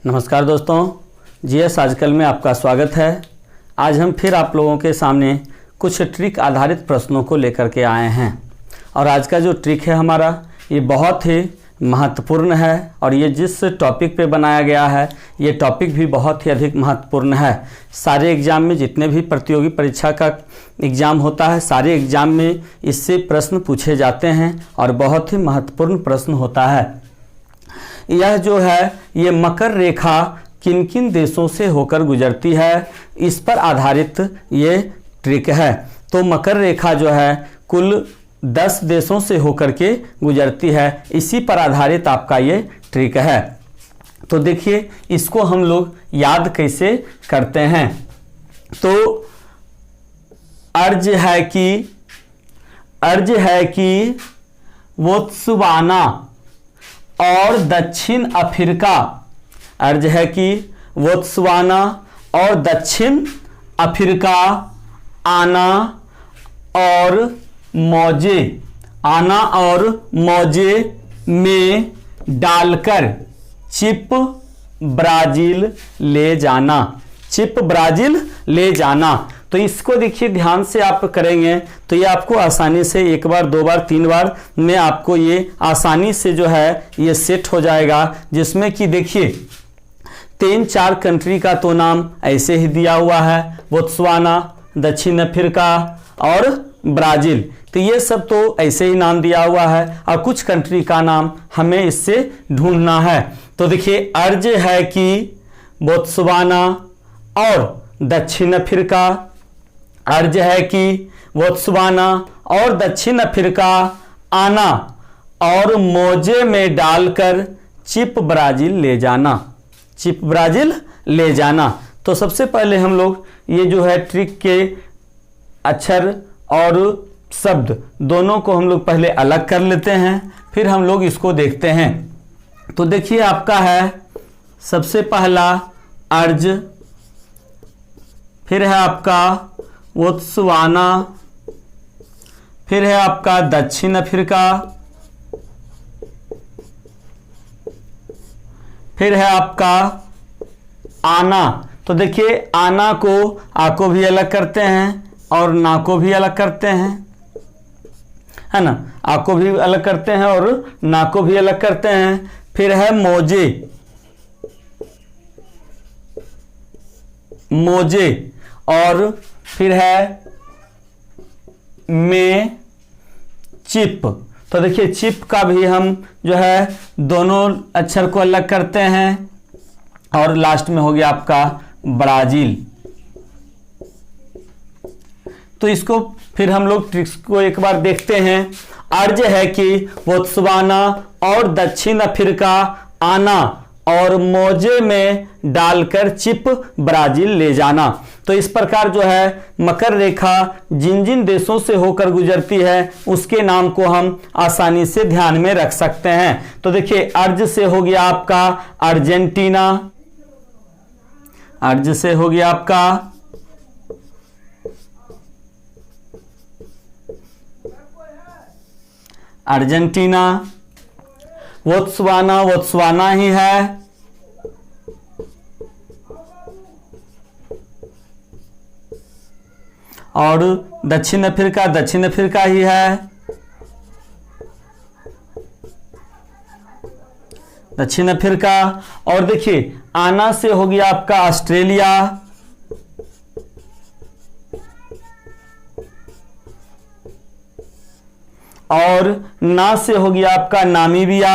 नमस्कार दोस्तों, जीएस आजकल में आपका स्वागत है। आज हम फिर आप लोगों के सामने कुछ ट्रिक आधारित प्रश्नों को लेकर के आए हैं और आज का जो ट्रिक है हमारा ये बहुत ही महत्वपूर्ण है और ये जिस टॉपिक पे बनाया गया है ये टॉपिक भी बहुत ही अधिक महत्वपूर्ण है। सारे एग्ज़ाम में जितने भी प्रतियोगी परीक्षा का एग्ज़ाम होता है सारे एग्ज़ाम में इससे प्रश्न पूछे जाते हैं और बहुत ही महत्वपूर्ण प्रश्न होता है। यह जो है ये मकर रेखा किन किन देशों से होकर गुजरती है, इस पर आधारित ये ट्रिक है। तो मकर रेखा जो है कुल 10 देशों से होकर के गुजरती है, इसी पर आधारित आपका ये ट्रिक है। तो देखिए इसको हम लोग याद कैसे करते हैं। तो अर्ज है कि बोत्सवाना और दक्षिण अफ्रीका, अर्ज है कि बोत्सवाना और दक्षिण अफ्रीका आना और मौजे में डालकर चिप ब्राजील ले जाना। तो इसको देखिए ध्यान से आप करेंगे तो ये आपको आसानी से एक बार, दो बार, तीन बार में आपको ये आसानी से जो है ये सेट हो जाएगा। जिसमें कि देखिए 3-4 कंट्री का तो नाम ऐसे ही दिया हुआ है, बोत्सवाना, दक्षिण अफ्रीका और ब्राज़ील। तो ये सब तो ऐसे ही नाम दिया हुआ है और कुछ कंट्री का नाम हमें इससे ढूंढना है। तो देखिए अर्ज है कि बोत्सवाना और दक्षिण अफ्रीका, अर्ज है कि बोत्सवाना और दक्षिण अफ्रीका आना और मौजे में डालकर चिप ब्राजील ले जाना। तो सबसे पहले हम लोग ये जो है ट्रिक के अक्षर और शब्द दोनों को हम लोग पहले अलग कर लेते हैं, फिर हम लोग इसको देखते हैं। तो देखिए आपका है सबसे पहला अर्ज, फिर है आपका बोत्सवाना, फिर है आपका दक्षिण अफ्रीका, फिर है आपका आना। तो देखिए आना को आ को भी अलग करते हैं और ना को भी अलग करते हैं, है ना। आ को भी अलग करते हैं और ना को भी अलग करते हैं। फिर है मौजे और फिर है में चिप। तो देखिए चिप का भी हम जो है दोनों अक्षर को अलग करते हैं और लास्ट में हो गया आपका ब्राजील। तो इसको फिर हम लोग ट्रिक्स को एक बार देखते हैं। अर्ज है कि बोत्सवाना और दक्षिण अफ्रीका आना और मौजे में डालकर चिप ब्राजील ले जाना। तो इस प्रकार जो है मकर रेखा जिन जिन देशों से होकर गुजरती है उसके नाम को हम आसानी से ध्यान में रख सकते हैं। तो देखिए अर्ज से हो गया आपका अर्जेंटीना, अर्ज से हो गया आपका अर्जेंटीना, बोत्सवाना ही है, और दक्षिण अफ्रीका ही है, दक्षिण अफ्रीका। और देखिए आना से हो गया आपका ऑस्ट्रेलिया, और ना से हो गया आपका नामीबिया,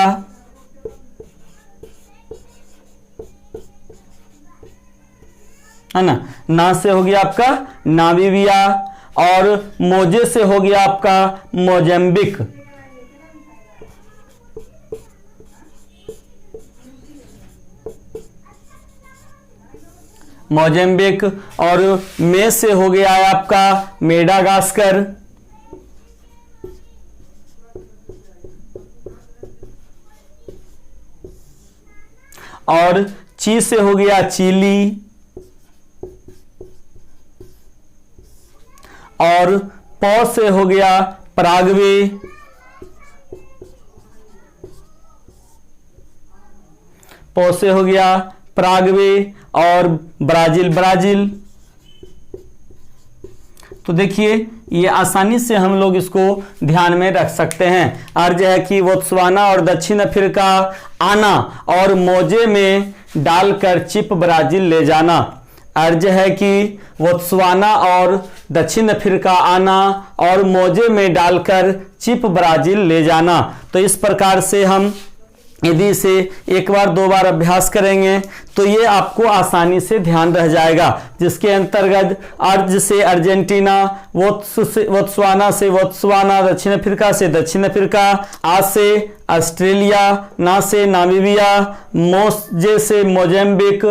है ना से हो गया आपका नामीबिया, और मौजे से हो गया आपका मोजाम्बिक। और में से हो गया है आपका मेडागास्कर, और ची से हो गया चिली, और पौ से हो गया पराग्वे, पौ से हो गया पराग्वे और ब्राजील। तो देखिए ये आसानी से हम लोग इसको ध्यान में रख सकते हैं। अर्ज है कि बोत्सवाना और दक्षिण अफ्रीका आना और मोजे में डालकर चिप ब्राजील ले जाना। अर्ज है कि बोत्सवाना और दक्षिण अफ्रीका आना और मोजे में डालकर चिप ब्राजील ले जाना। तो इस प्रकार से हम यदि इसे एक बार दो बार अभ्यास करेंगे तो ये आपको आसानी से ध्यान रह जाएगा, जिसके अंतर्गत अर्ज से अर्जेंटीना, बोत्सवाना से बोत्सवाना, दक्षिण अफ्रीका से दक्षिण अफ्रीका, आ से ऑस्ट्रेलिया, ना से नामीबिया, मोजे से मोजाम्बिक,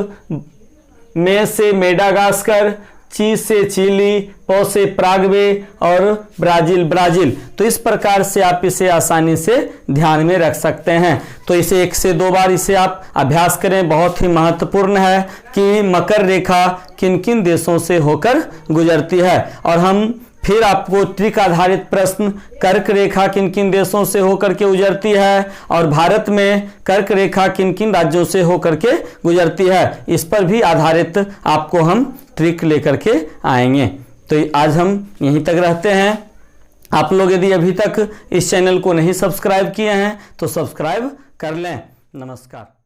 में से मेडागास्कर, ची से चिली, पो से पराग्वे और ब्राजील। तो इस प्रकार से आप इसे आसानी से ध्यान में रख सकते हैं। तो इसे एक से दो बार इसे आप अभ्यास करें। बहुत ही महत्वपूर्ण है कि मकर रेखा किन किन देशों से होकर गुजरती है। और हम फिर आपको ट्रिक आधारित प्रश्न, कर्क रेखा किन किन देशों से होकर के गुजरती है और भारत में कर्क रेखा किन किन राज्यों से होकर के गुजरती है, इस पर भी आधारित आपको हम ट्रिक लेकर के आएंगे। तो आज हम यहीं तक रहते हैं। आप लोग यदि अभी तक इस चैनल को नहीं सब्सक्राइब किए हैं तो सब्सक्राइब कर लें। नमस्कार।